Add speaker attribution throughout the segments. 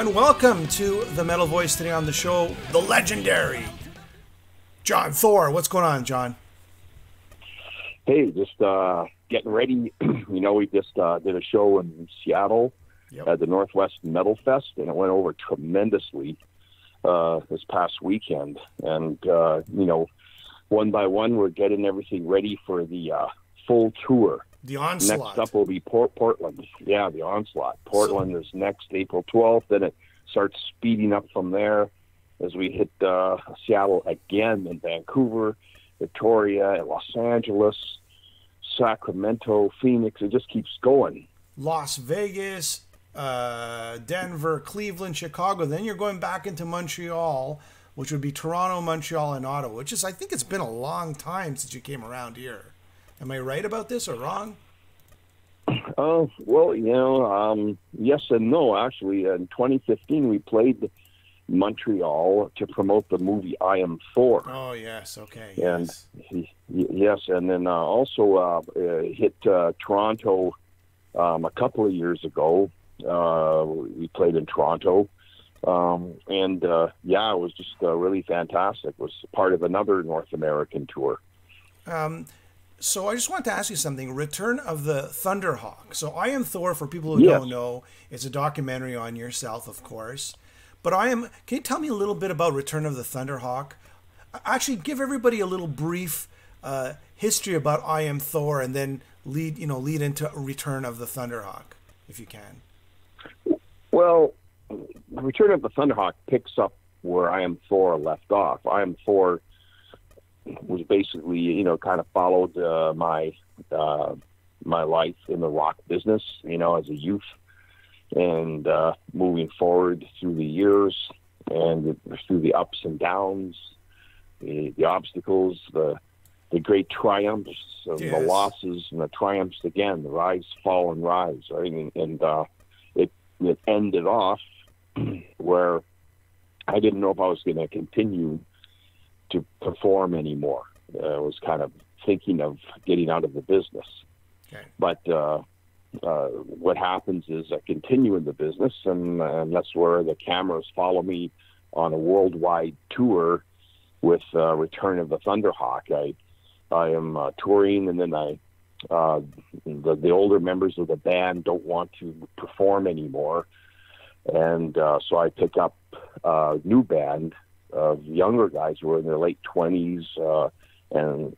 Speaker 1: And welcome to the Metal Voice. Today on the show, the legendary John Thor. What's going on, John?
Speaker 2: Hey, just getting ready. We just did a show in Seattle at the Northwest Metal Fest, and it went over tremendously this past weekend. And, one by one, we're getting everything ready for the full tour.
Speaker 1: The Onslaught.
Speaker 2: Next up will be Portland. Yeah, the Onslaught. Portland is next, April 12th. Then it starts speeding up from there as we hit Seattle again, and Vancouver, Victoria, and Los Angeles, Sacramento, Phoenix. It just keeps going.
Speaker 1: Las Vegas, Denver, Cleveland, Chicago. Then you're going back into Montreal, which would be Toronto, Montreal, and Ottawa, which is, I think it's been a long time since you came around here. Am I right about this or wrong?
Speaker 2: Yes and no, actually. In 2015, we played Montreal to promote the movie I Am Thor.
Speaker 1: Oh, yes, okay.
Speaker 2: And yes, and then also hit Toronto a couple of years ago. We played in Toronto. It was just really fantastic. It was part of another North American tour.
Speaker 1: So I just want to ask you something. Return of the Thunderhawk. So I Am Thor, for people who don't know, it's a documentary on yourself, of course. But can you tell me a little bit about Return of the Thunderhawk? Actually, give everybody a little brief history about I Am Thor, and then lead into Return of the Thunderhawk, if you can.
Speaker 2: Well, Return of the Thunderhawk picks up where I Am Thor left off. I Am Thor was basically, kind of followed my life in the rock business, as a youth, and moving forward through the years and through the ups and downs, the obstacles, the great triumphs, the losses, and the triumphs again, the rise, fall, and rise. Right? And it ended off where I didn't know if I was going to continue to perform anymore. I was kind of thinking of getting out of the business. Okay. But what happens is I continue in the business, and that's where the cameras follow me on a worldwide tour with Return of the Thunderhawk. I am touring, and then the older members of the band don't want to perform anymore, and so I pick up a new band of younger guys who are in their late 20s and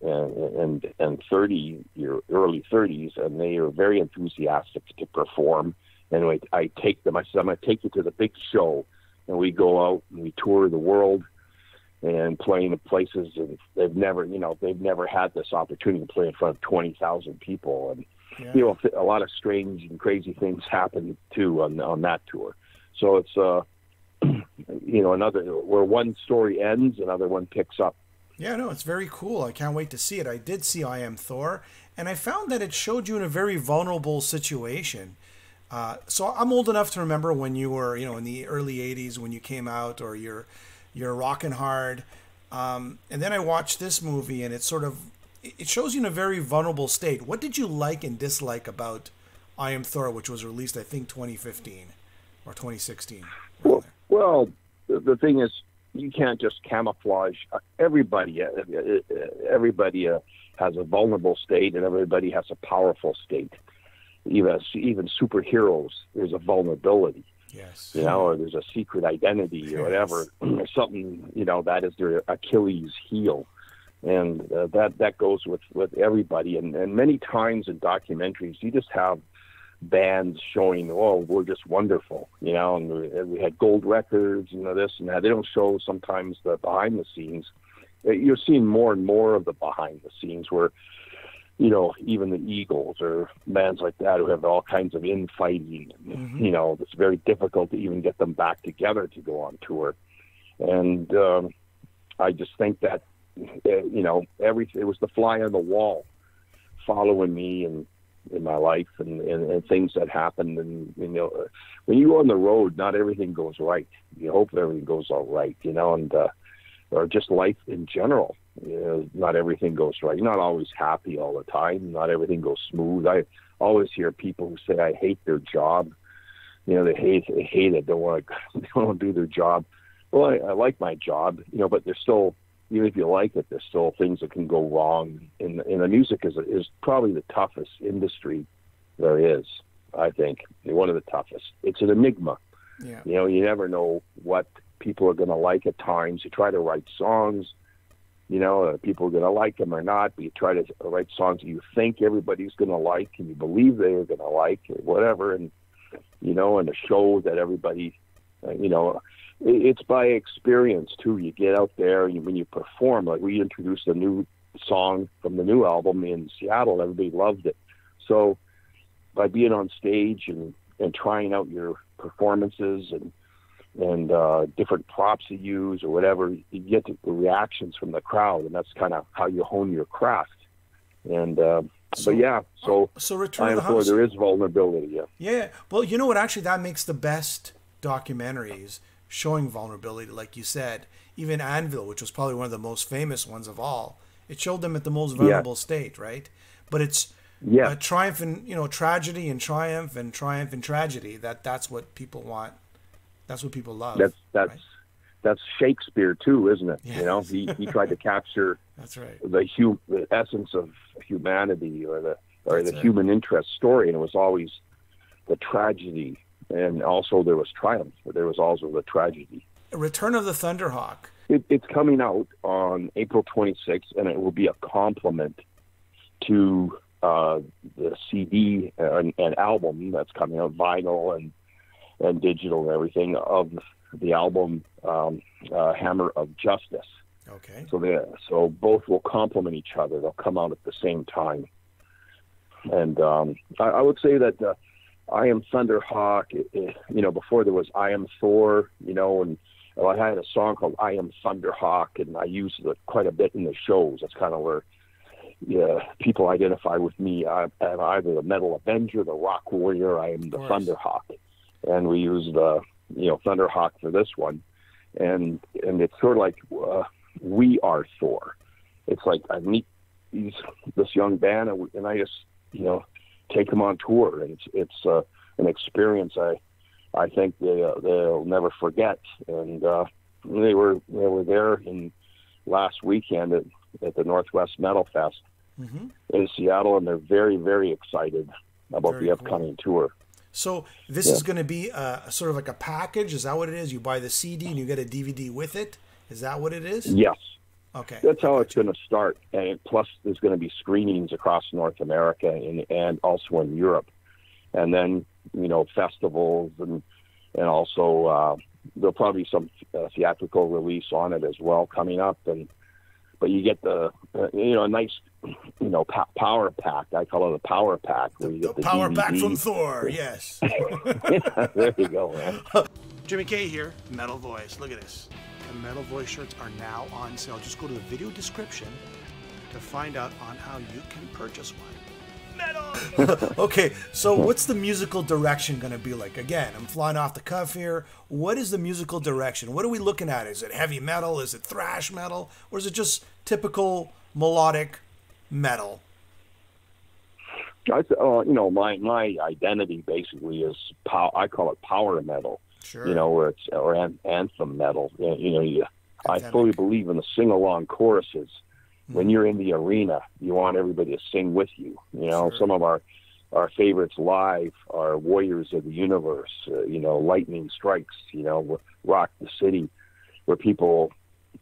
Speaker 2: 30, early 30s, and they are very enthusiastic to perform. And I take them. I said, I'm going to take you to the big show, and we go out and we tour the world and play in places, and they've never had this opportunity to play in front of 20,000 people, and a lot of strange and crazy things happen too on that tour. So it's another where one story ends, another one picks up.
Speaker 1: Yeah, no, it's very cool. I can't wait to see it. I did see I Am Thor, and I found that it showed you in a very vulnerable situation. So I'm old enough to remember when you were, in the early 80s when you came out, or you're rocking hard. And then I watched this movie, and it shows you in a very vulnerable state. What did you like and dislike about I Am Thor, which was released, I think, 2015 or 2016?
Speaker 2: Well, the thing is, you can't just camouflage. Everybody has a vulnerable state, and everybody has a powerful state. Even superheroes, there's a vulnerability.
Speaker 1: Yes.
Speaker 2: Or there's a secret identity or whatever, or something, that is their Achilles heel. And that goes with everybody. And many times in documentaries, you just have bands showing, we're just wonderful, and we had gold records, this and that. They don't show sometimes the behind the scenes. You're seeing more and more of the behind the scenes where, even the Eagles or bands like that who have all kinds of infighting. Mm-hmm. It's very difficult to even get them back together to go on tour. And I just think that, it was the fly on the wall following me and in my life and things that happened. And, when you go on the road, not everything goes right. You hope everything goes all right, or just life in general. Not everything goes right. You're not always happy all the time. Not everything goes smooth. I always hear people who say I hate their job. they hate it, don't want to, they don't want to do their job. Well, I like my job, but there's still, even if you like it, there's still things that can go wrong. And the music is probably the toughest industry there is, I think. One of the toughest. It's an enigma.
Speaker 1: Yeah.
Speaker 2: You never know what people are going to like at times. You try to write songs, people are going to like them or not, but you try to write songs that you think everybody's going to like and you believe they're going to like or whatever. And, and a show that everybody, it's by experience too. You get out there and when you perform, like we introduced a new song from the new album in Seattle, everybody loved it. So by being on stage and trying out your performances and different props you use or whatever, you get the reactions from the crowd, and that's kind of how you hone your craft. And so
Speaker 1: Return of the House,
Speaker 2: there is vulnerability.
Speaker 1: Yeah. Well, you know what? Actually, that makes the best documentaries showing vulnerability, like you said. Even Anvil, which was probably one of the most famous ones of all, it showed them at the most vulnerable state, right? But it's triumph and tragedy and triumph and tragedy. That's what people want. That's what people love.
Speaker 2: That's Shakespeare too, isn't it?
Speaker 1: Yes.
Speaker 2: He tried to capture
Speaker 1: that's right
Speaker 2: the essence of humanity or the human interest story, and it was always the tragedy, and also there was triumph, but there was also the tragedy.
Speaker 1: Return of the Thunderhawk.
Speaker 2: It's coming out on April 26th, and it will be a complement to the CD and album that's coming out, vinyl and digital and everything, of the album Hammer of Justice.
Speaker 1: Okay.
Speaker 2: So both will complement each other. They'll come out at the same time. And I would say that I Am Thunderhawk, before there was I Am Thor, and I had a song called I Am Thunderhawk, and I used it quite a bit in the shows. That's kind of where people identify with me. I'm either the Metal Avenger, the Rock Warrior, I am the Thunderhawk. And we used Thunderhawk for this one, and it's sort of like we are Thor. It's like I meet this young band, and I just take them on tour, and it's an experience I think they'll never forget. And they were there last weekend at the Northwest Metal Fest in Seattle, and they're very, very excited about the upcoming tour.
Speaker 1: So this is going to be sort of like a package. Is that what it is? You buy the CD and you get a DVD with it? Is that what it is?
Speaker 2: Yes.
Speaker 1: Okay.
Speaker 2: That's how it's going to start. And plus there's going to be screenings across North America and also in Europe. And then, festivals and also there'll probably be some theatrical release on it as well coming up. But you get a nice, power pack. I call it a power pack. Where you get the
Speaker 1: power
Speaker 2: DVD.
Speaker 1: pack from Thor, yes.
Speaker 2: Yeah, there you go, man.
Speaker 1: Jimmy K here, Metal Voice. Look at this. The Metal Voice shirts are now on sale. Just go to the video description to find out on how you can purchase one. Metal! Okay, so what's the musical direction going to be like? Again, I'm flying off the cuff here. What is the musical direction? What are we looking at? Is it heavy metal? Is it thrash metal? Or is it just typical melodic metal?
Speaker 2: My identity basically is I call it power metal.
Speaker 1: Sure.
Speaker 2: or anthem metal. I fully believe in the sing-along choruses. When you're in the arena, you want everybody to sing with you.
Speaker 1: Sure.
Speaker 2: Some of our favorites live are Warriors of the Universe, Lightning Strikes, Rock the City, where people,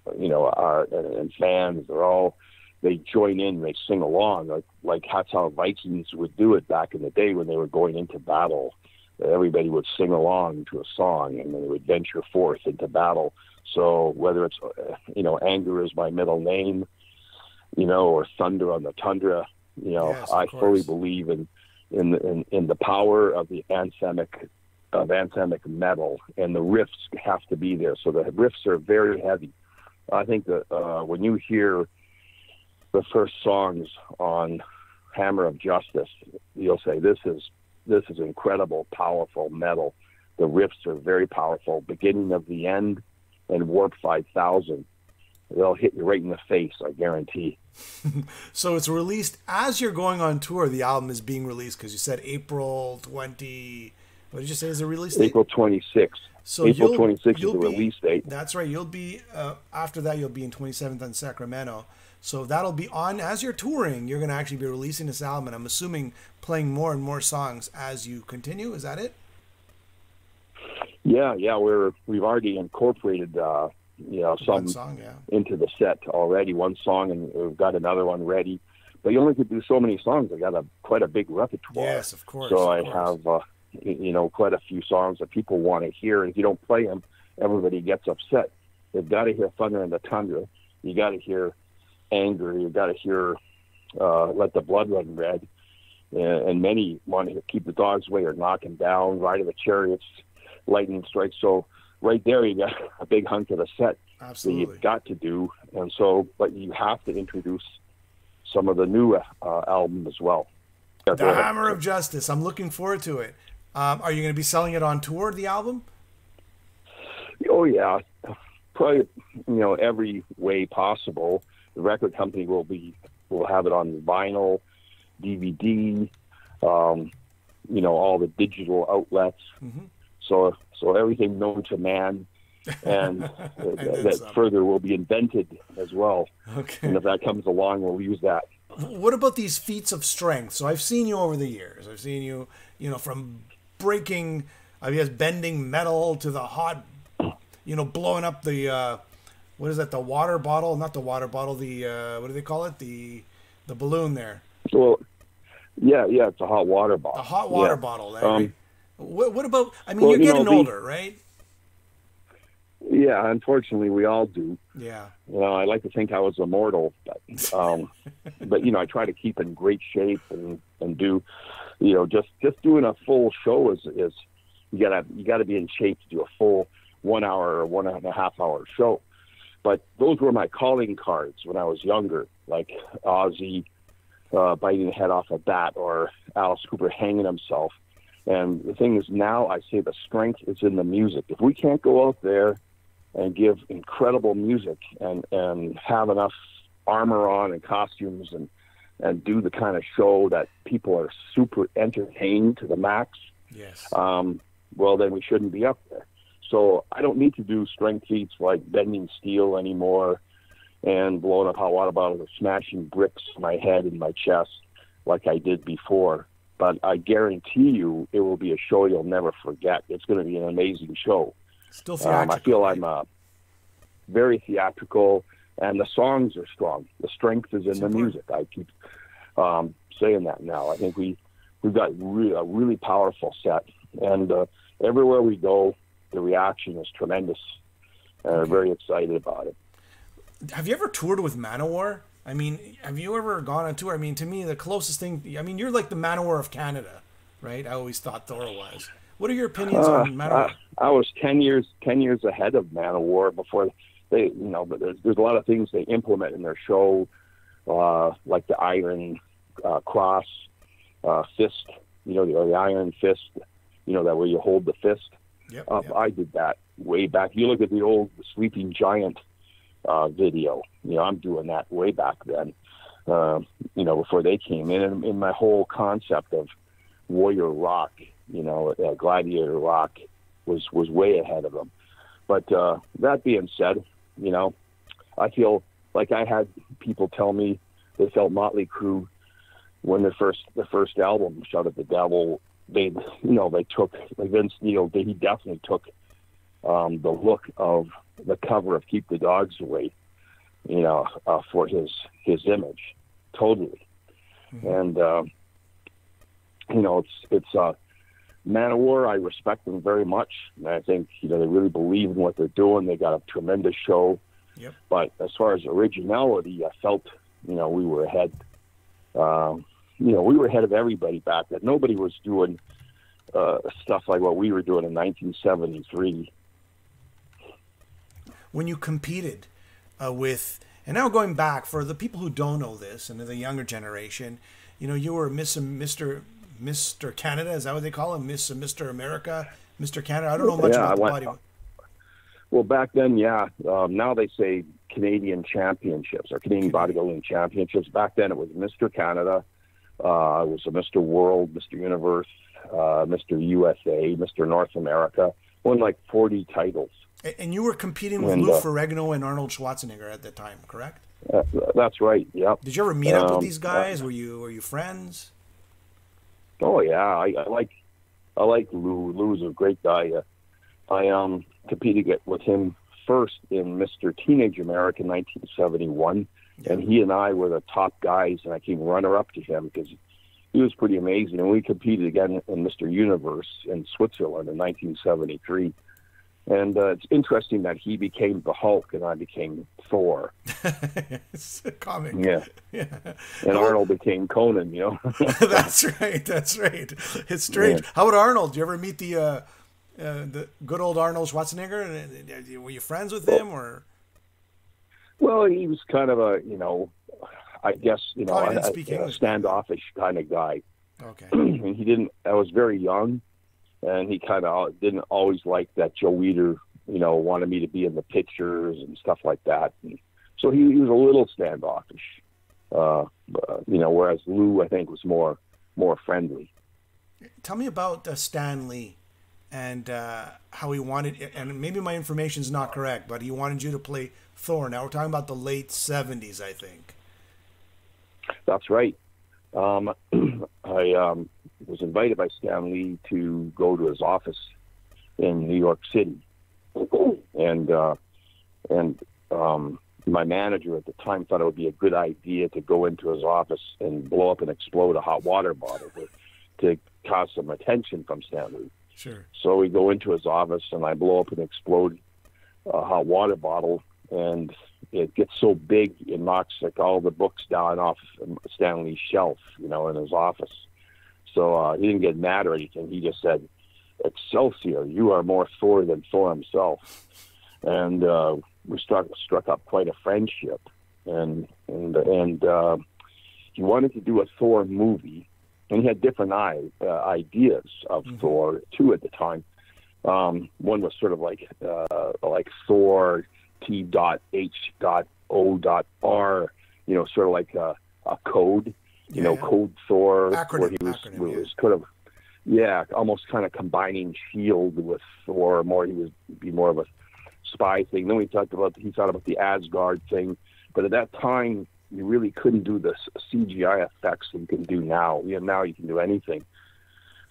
Speaker 2: are, and fans, they join in, they sing along, like that's how Vikings would do it back in the day when they were going into battle. Everybody would sing along to a song, and they would venture forth into battle. So whether it's, Anger Is My Middle Name, or Thunder on the Tundra,
Speaker 1: yes,
Speaker 2: I fully believe in the power of the anthemic metal, and the riffs have to be there. So the riffs are very heavy. I think that when you hear the first songs on Hammer of Justice, you'll say this is incredible, powerful metal. The riffs are very powerful. Beginning of the End and Warp 5000. They'll hit you right in the face, I guarantee.
Speaker 1: So it's released as you're going on tour. The album is being released because you said April 26th. What did you say is the release date?
Speaker 2: April 26th.
Speaker 1: So
Speaker 2: April 26th is the release date.
Speaker 1: That's right. You'll be, after that, you'll be in 27th in Sacramento. So that'll be on, as you're touring, you're going to actually be releasing this album. And I'm assuming playing more and more songs as you continue. Is that it?
Speaker 2: Yeah. We've already incorporated, some
Speaker 1: song,
Speaker 2: into the set already. One song, and we've got another one ready. But you only could do so many songs. I got quite a big repertoire.
Speaker 1: Yes, of course.
Speaker 2: So I have, quite a few songs that people want to hear. And if you don't play them, everybody gets upset. They've got to hear Thunder and the Tundra. You got to hear Anger. You got to hear Let the Blood Run Red. And many want to hear Keep the Dogs Away or Knock 'Em Down, Ride of the Chariots, Lightning Strike. So right there, you got a big hunk of the set.
Speaker 1: Absolutely.
Speaker 2: That you've got to do. And so, but you have to introduce some of the new album as well.
Speaker 1: The Hammer of Justice. I'm looking forward to it. Are you going to be selling it on tour, the album?
Speaker 2: Oh, yeah. Probably, every way possible. The record company will have it on vinyl, DVD, all the digital outlets. Mm-hmm. So everything known to man, and that further will be invented as well.
Speaker 1: Okay.
Speaker 2: And if that comes along, we'll use that.
Speaker 1: What about these feats of strength? So I've seen you over the years. I've seen you, from breaking, bending metal to the hot, blowing up the, what is that? The water bottle? Not the water bottle. The what do they call it? The balloon there.
Speaker 2: Well, yeah, it's a hot water bottle.
Speaker 1: A hot water bottle. Right? What about? You're getting older, right?
Speaker 2: Yeah, unfortunately, we all do.
Speaker 1: Yeah.
Speaker 2: I like to think I was immortal, but I try to keep in great shape and do, just doing a full show is you gotta be in shape to do a full 1 hour or 1.5 hour show. But those were my calling cards when I was younger, like Ozzy biting the head off a bat or Alice Cooper hanging himself. And the thing is, now I say the strength is in the music. If we can't go out there and give incredible music and have enough armor on and costumes and do the kind of show that people are super entertained to the max,
Speaker 1: yes.
Speaker 2: Well, then we shouldn't be up there. So I don't need to do strength feats like bending steel anymore and blowing up hot water bottles or smashing bricks in my head and my chest like I did before. But I guarantee you it will be a show you'll never forget. It's going to be an amazing show.
Speaker 1: Still theatrical.
Speaker 2: I feel I'm very theatrical, and the songs are strong. The strength is in the music. I keep saying that now. I think we've got a really powerful set, and everywhere we go, the reaction is tremendous. And I'm very excited about it.
Speaker 1: Have you ever toured with Manowar? Have you ever gone on tour? To me, the closest thing, you're like the Manowar of Canada, right? I always thought Thor was. What are your opinions on Manowar?
Speaker 2: I was 10 years ahead of Manowar before they, but there's a lot of things they implement in their show, like the iron cross fist, the iron fist, that way you hold the fist.
Speaker 1: Yep.
Speaker 2: I did that way back. You look at the old Sleeping Giant video. I'm doing that way back then, before they came in. And my whole concept of warrior rock, gladiator rock was way ahead of them. But that being said, I feel like I had people tell me they felt Motley Crue when the first album, Shout at the Devil, they took, like Vince Neil, he definitely took the look of the cover of Keep the Dogs Away, for his image, totally. Mm-hmm. And it's Manowar. I respect them very much, and I think they really believe in what they're doing. They got a tremendous show.
Speaker 1: Yep.
Speaker 2: But as far as originality, I felt we were ahead. We were ahead of everybody back then. Nobody was doing stuff like what we were doing in 1973.
Speaker 1: When you competed with, and now going back for the people who don't know this and the younger generation, you were Mr. Canada. Is that what they call him? Mr. America, Mr. Canada. I don't know much about the body.
Speaker 2: Well, back then, yeah. Now they say Canadian Championships or Canadian Bodybuilding Championships. Back then it was Mr. Canada. I was a Mr. World, Mr. Universe, Mr. USA, Mr. North America. Won like 40 titles.
Speaker 1: And you were competing with Lou Ferrigno and Arnold Schwarzenegger at the time, correct?
Speaker 2: That's right. Yep.
Speaker 1: Did you ever meet up with these guys? Were you friends?
Speaker 2: Oh yeah, I like Lou. Lou's a great guy. I competed with him first in Mr. Teenage America in 1971, and he and I were the top guys, and I came runner-up to him because he was pretty amazing. And we competed again in Mr. Universe in Switzerland in 1973. And it's interesting that he became the Hulk and I became Thor.
Speaker 1: It's a comic.
Speaker 2: Yeah. And Arnold became Conan,
Speaker 1: That's right. It's strange. Yeah. How about Arnold? Did you ever meet the good old Arnold Schwarzenegger? Were you friends with him, or? Well,
Speaker 2: he was kind of a, I guess, a standoffish kind of guy.
Speaker 1: Okay.
Speaker 2: And I was very young. And he kind of didn't always like that Joe Weider, wanted me to be in the pictures and stuff like that. And so he was a little standoffish, whereas Lou, I think, was more friendly.
Speaker 1: Tell me about Stan Lee and how he wanted, and maybe my information's not correct, but he wanted you to play Thor. Now we're talking about the late 70s, I think.
Speaker 2: That's right. I was invited by Stan Lee to go to his office in New York City, and my manager at the time thought it would be a good idea to go into his office and blow up and explode a hot water bottle to cause some attention from Stan Lee.
Speaker 1: Sure.
Speaker 2: So we go into his office, and I blow up and explode a hot water bottle, and it gets so big it knocks like all the books down off Stan Lee's shelf, in his office. So he didn't get mad or anything. He just said, "Excelsior, you are more Thor than Thor himself." And we struck up quite a friendship. And he wanted to do a Thor movie, and he had different ideas of Thor too at the time. One was sort of like Thor T.H.O.R, sort of like a code, Code Thor,
Speaker 1: acronym,
Speaker 2: where he was kind of, almost kind of combining S.H.I.E.L.D. with Thor. He would be more of a spy thing. Then he thought about the Asgard thing, but at that time you really couldn't do the CGI effects that you can do now. Now you can do anything.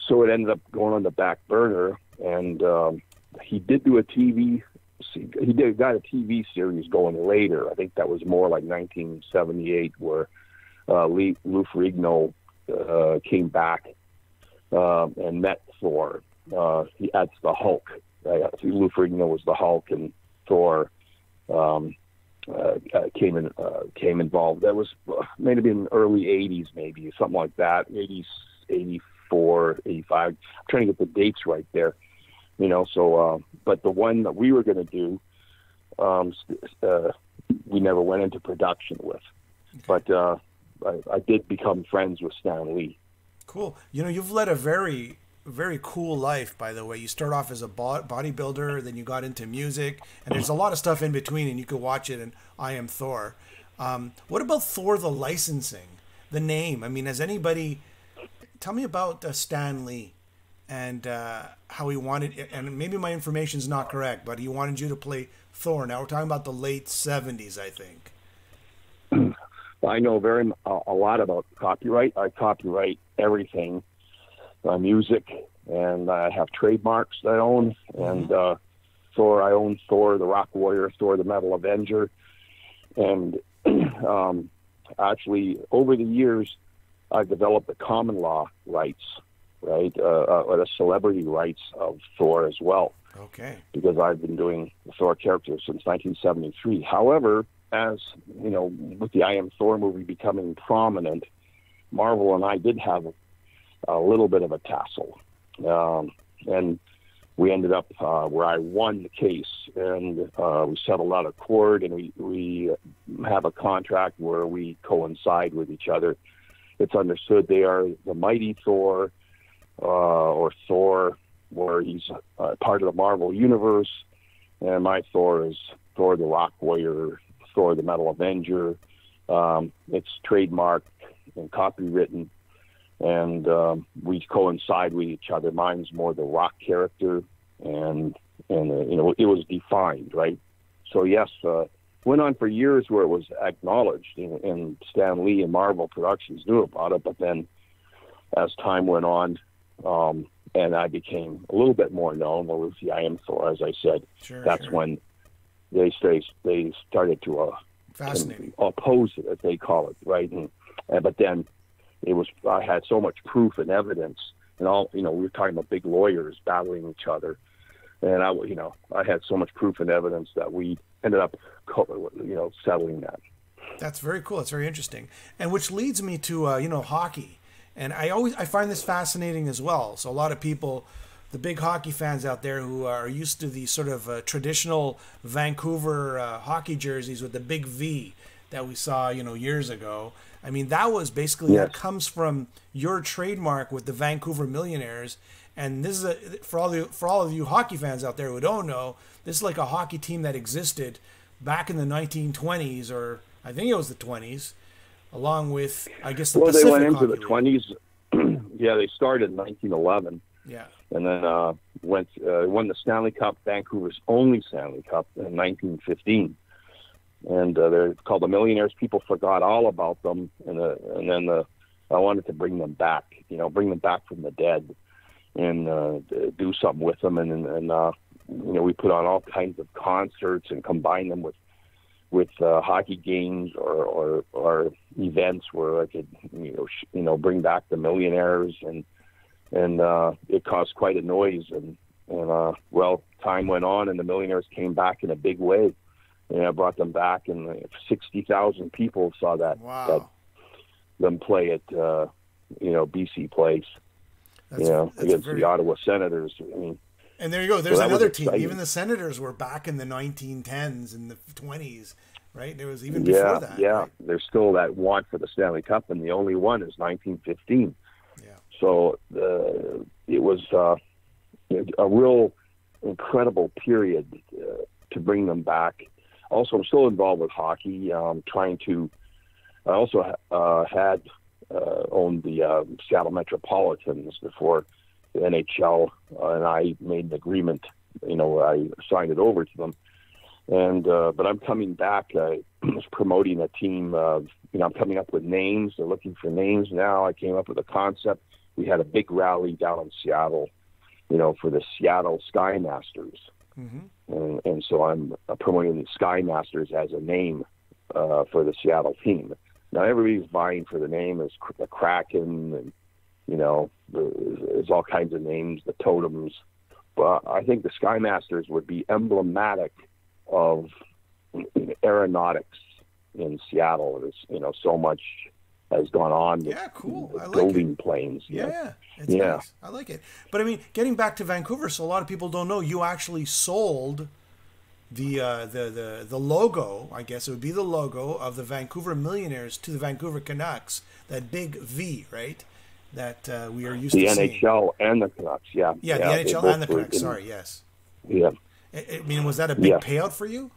Speaker 2: So it ended up going on the back burner, and he did do a TV. He got a TV series going later. I think that was more like 1978, where Lou Ferrigno came back and met Thor. That's the Hulk. Lou Ferrigno was the Hulk, and Thor came involved. That was maybe in the early 80s, maybe something like that. 80s, 84, 85. I'm trying to get the dates right there. So, but the one that we were going to do, we never went into production with. Okay. But I did become friends with Stan Lee.
Speaker 1: Cool. You've led a very, very cool life, by the way. You start off as a bodybuilder, then you got into music, and there's a lot of stuff in between, and you can watch it in I Am Thor. What about Thor, the licensing, the name? I mean, tell me about Stan Lee. And how he wanted, and maybe my information's not correct, but he wanted you to play Thor. Now we're talking about the late 70s, I think.
Speaker 2: I know a lot about copyright. I copyright everything, music, and I have trademarks that I own. And Thor, I own Thor, the Rock Warrior, Thor, the Metal Avenger. And actually, over the years, I've developed the common law rights. Right, or the celebrity rights of Thor as well.
Speaker 1: Okay.
Speaker 2: Because I've been doing the Thor character since 1973. However, as with the I Am Thor movie becoming prominent, Marvel and I did have a little bit of a tussle, and we ended up where I won the case, and we settled out of court, and we have a contract where we coincide with each other. It's understood they are the mighty Thor. Or Thor, where he's part of the Marvel Universe, and my Thor is Thor the Rock Warrior, Thor the Metal Avenger. It's trademarked and copywritten, and we coincide with each other. Mine's more the rock character, and you know, it was defined, right? So yes, went on for years where it was acknowledged, and Stan Lee and Marvel Productions knew about it. But then, as time went on, and I became a little bit more known with the I Am Thor, as I said, that's when they started to oppose it, as they call it, right? And but then I had so much proof and evidence, and all, you know, we were talking about big lawyers battling each other, and I had so much proof and evidence that we ended up, you know, settling that.
Speaker 1: That's very cool. It's very interesting, and which leads me to you know, hockey. And I find this fascinating as well. So a lot of people, the big hockey fans out there who are used to the sort of traditional Vancouver hockey jerseys with the big V that we saw, you know, years ago. I mean, that was basically, that comes from your trademark with the Vancouver Millionaires. And this is for all of you hockey fans out there who don't know, this is like a hockey team that existed back in the 1920s, or I think it was the 20s. Along with, I guess, the Pacific
Speaker 2: they went into the
Speaker 1: Hockey
Speaker 2: 20s. Yeah, they started in 1911.
Speaker 1: Yeah.
Speaker 2: And then won the Stanley Cup, Vancouver's only Stanley Cup, in 1915. And they're called the Millionaires. People forgot all about them. And then I wanted to bring them back, you know, bring them back from the dead, and do something with them. And you know, we put on all kinds of concerts and combine them with hockey games or events where I could, you know, bring back the Millionaires, and it caused quite a noise, and well, time went on, and the Millionaires came back in a big way, and I brought them back, and 60,000 people saw that them play at you know, BC Place, against the Ottawa Senators. I mean,
Speaker 1: and there you go. There's another team. Exciting. Even the Senators were back in the 1910s and the 20s, right? There was even before that. Yeah, right?
Speaker 2: There's still that want for the Stanley Cup, and the only one is 1915.
Speaker 1: Yeah. So
Speaker 2: it was a real incredible period to bring them back. Also, I'm still involved with hockey. I also had owned the Seattle Metropolitans before the NHL, and I made an agreement. You know, I signed it over to them, and but I'm coming back. I was promoting a team. I'm coming up with names. They're looking for names now. I came up with a concept. We had a big rally down in Seattle, you know, for the Seattle Sky Masters, and so I'm promoting the Sky Masters as a name for the Seattle team. Now everybody's vying for the name. As the Kraken, and you know, there's all kinds of names, the Totems. But I think the Sky Masters would be emblematic of aeronautics in Seattle. There's, you know, so much has gone on with building planes.
Speaker 1: Yeah, it's nice. I like it. But I mean, getting back to Vancouver, so a lot of people don't know, you actually sold the logo, I guess it would be the logo of the Vancouver Millionaires to the Vancouver Canucks, that big V, right? That we are used to seeing.
Speaker 2: The NHL and the Canucks, yeah.
Speaker 1: Yeah, the NHL and the Canucks, sorry, yes.
Speaker 2: Yeah.
Speaker 1: I mean, was that a big payout for you?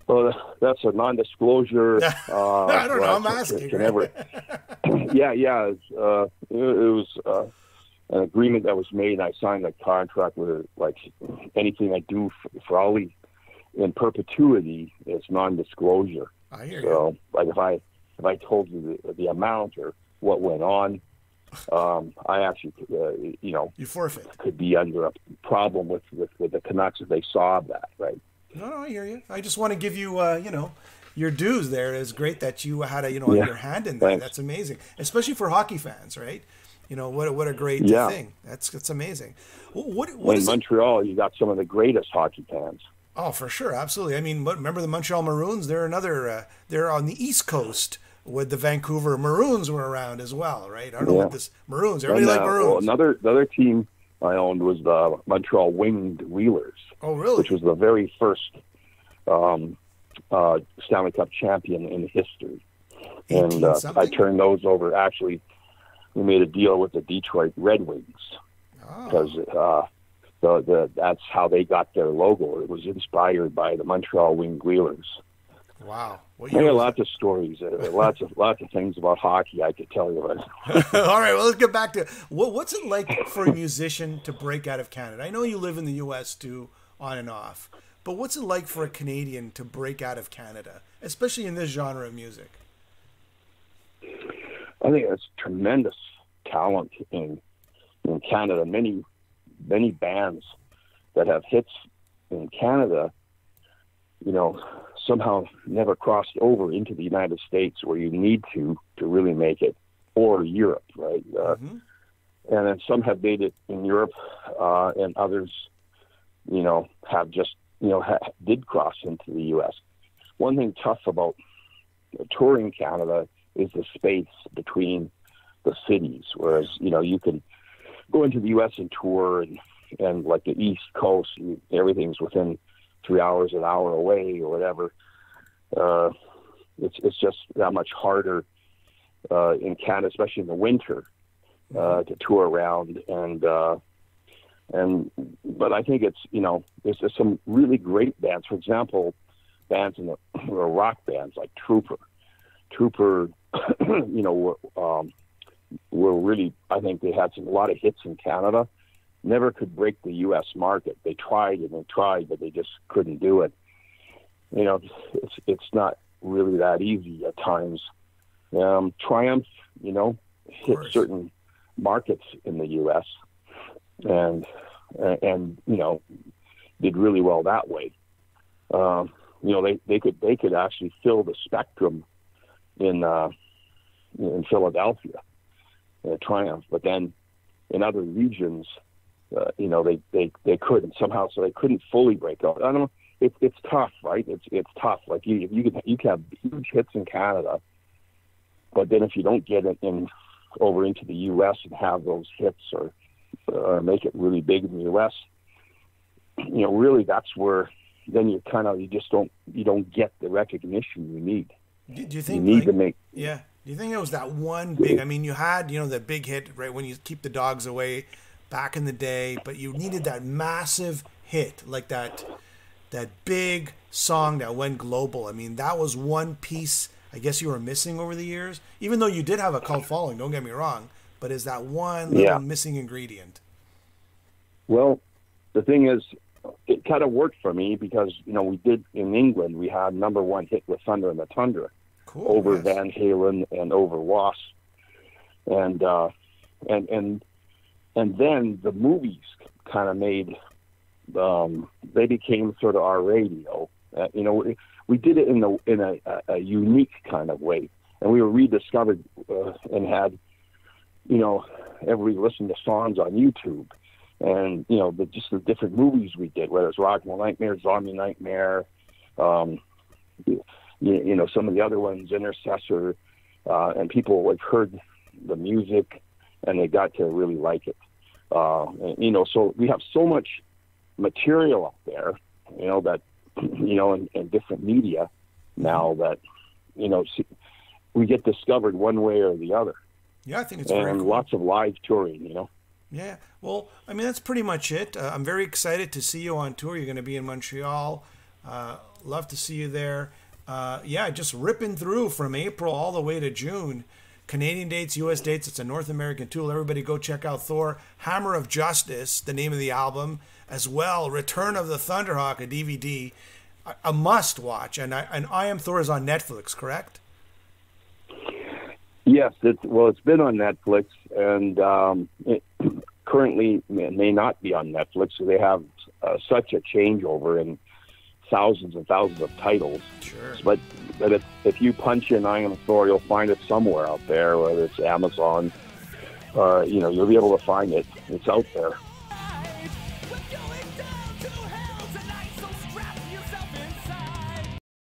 Speaker 2: Well, that's a non-disclosure.
Speaker 1: I don't know, I'm asking.
Speaker 2: It was an agreement that was made. I signed a contract with it. Like anything I do for Ollie in perpetuity, it's non-disclosure.
Speaker 1: I hear
Speaker 2: so,
Speaker 1: you.
Speaker 2: Like if I told you the amount or what went on, I actually,
Speaker 1: you forfeit.
Speaker 2: Could be under a problem with the Canucks if they saw that, right?
Speaker 1: No, I hear you. I just want to give you, your dues there. It's great that you had your hand in that.
Speaker 2: Thanks.
Speaker 1: That's amazing, especially for hockey fans, right? You know, what a great thing. That's amazing. What
Speaker 2: in Montreal, you got some of the greatest hockey fans.
Speaker 1: Oh, for sure, absolutely. I mean, remember the Montreal Maroons? They're another. They're on the East Coast. With the Vancouver Maroons were around as well, right? I don't know what this Maroons. Everybody like Maroons.
Speaker 2: Well, another team I owned was the Montreal Winged Wheelers.
Speaker 1: Oh, really?
Speaker 2: Which was the very first Stanley Cup champion in history. And I turned those over. Actually, we made a deal with the Detroit Red Wings because that's how they got their logo. It was inspired by the Montreal Winged Wheelers.
Speaker 1: Wow. What
Speaker 2: I
Speaker 1: year
Speaker 2: got
Speaker 1: was
Speaker 2: lots of stories, lots of things about hockey I could tell you about.
Speaker 1: All right, well, let's get back to what's it like for a musician to break out of Canada? I know you live in the U.S. too, on and off, but what's it like for a Canadian to break out of Canada, especially in this genre of music?
Speaker 2: I think there's tremendous talent in Canada. Many bands that have hits in Canada, somehow never crossed over into the United States, where you need to really make it, or Europe, right? And then some have made it in Europe, and others, have just, did cross into the U.S. One thing tough about touring Canada is the space between the cities, whereas, you can go into the U.S. and tour, and like the East Coast, everything's within 3 hours, an hour away or whatever. It's just that much harder in Canada, especially in the winter, to tour around. But I think it's, there's some really great bands. For example, bands or rock bands like Trooper, were really, I think they had a lot of hits in Canada. Never could break the U.S. market. They tried, but they just couldn't do it. It's not really that easy at times. Triumph, hit certain markets in the U.S. and did really well that way. They could actually fill the Spectrum in Philadelphia, Triumph, but then in other regions, they couldn't somehow, so they couldn't fully break out. I don't know. It's tough, right? It's tough. Like you can have huge hits in Canada, but then if you don't get it over into the U.S. and have those hits or make it really big in the U.S., really that's where then you don't get the recognition you need.
Speaker 1: Do you think
Speaker 2: you need to make?
Speaker 1: Yeah. Do you think it was that one big? I mean, you had the big hit right when you Keep the Dogs Away back in the day, but you needed that massive hit, like that big song that went global. I mean, that was one piece I guess you were missing over the years, even though you did have a cult following, don't get me wrong, but is that one little missing ingredient?
Speaker 2: Well, the thing is, it kind of worked for me because, we did in England, we had number one hit with Thunder and the Tundra over Van Halen and over Wasp. And then the movies kind of made, they became sort of our radio. We did it in a unique kind of way, and we were rediscovered and had, everybody listened to songs on YouTube, and just the different movies we did, whether it's Rock'n'Roll Nightmare, Zombie Nightmare, some of the other ones, Intercessor, and people like heard the music and they got to really like it. So we have so much material out there, that, in different media now that, we get discovered one way or the other.
Speaker 1: Yeah, I think it's very cool.
Speaker 2: Lots of live touring,
Speaker 1: Yeah, well, I mean, that's pretty much it. I'm very excited to see you on tour. You're going to be in Montreal. Love to see you there. Just ripping through from April all the way to June. Canadian dates, U.S. dates. It's a North American tour. Everybody go check out Thor. Hammer of Justice, the name of the album, as well. Return of the Thunderhawk, a DVD. A must watch. And I Am Thor is on Netflix, correct?
Speaker 2: Yes, it's been on Netflix, and it currently may not be on Netflix. So they have such a changeover in thousands and thousands of titles.
Speaker 1: Sure.
Speaker 2: But if you punch in I Am Thor, you'll find it somewhere out there, whether it's Amazon. You'll be able to find it. It's out there.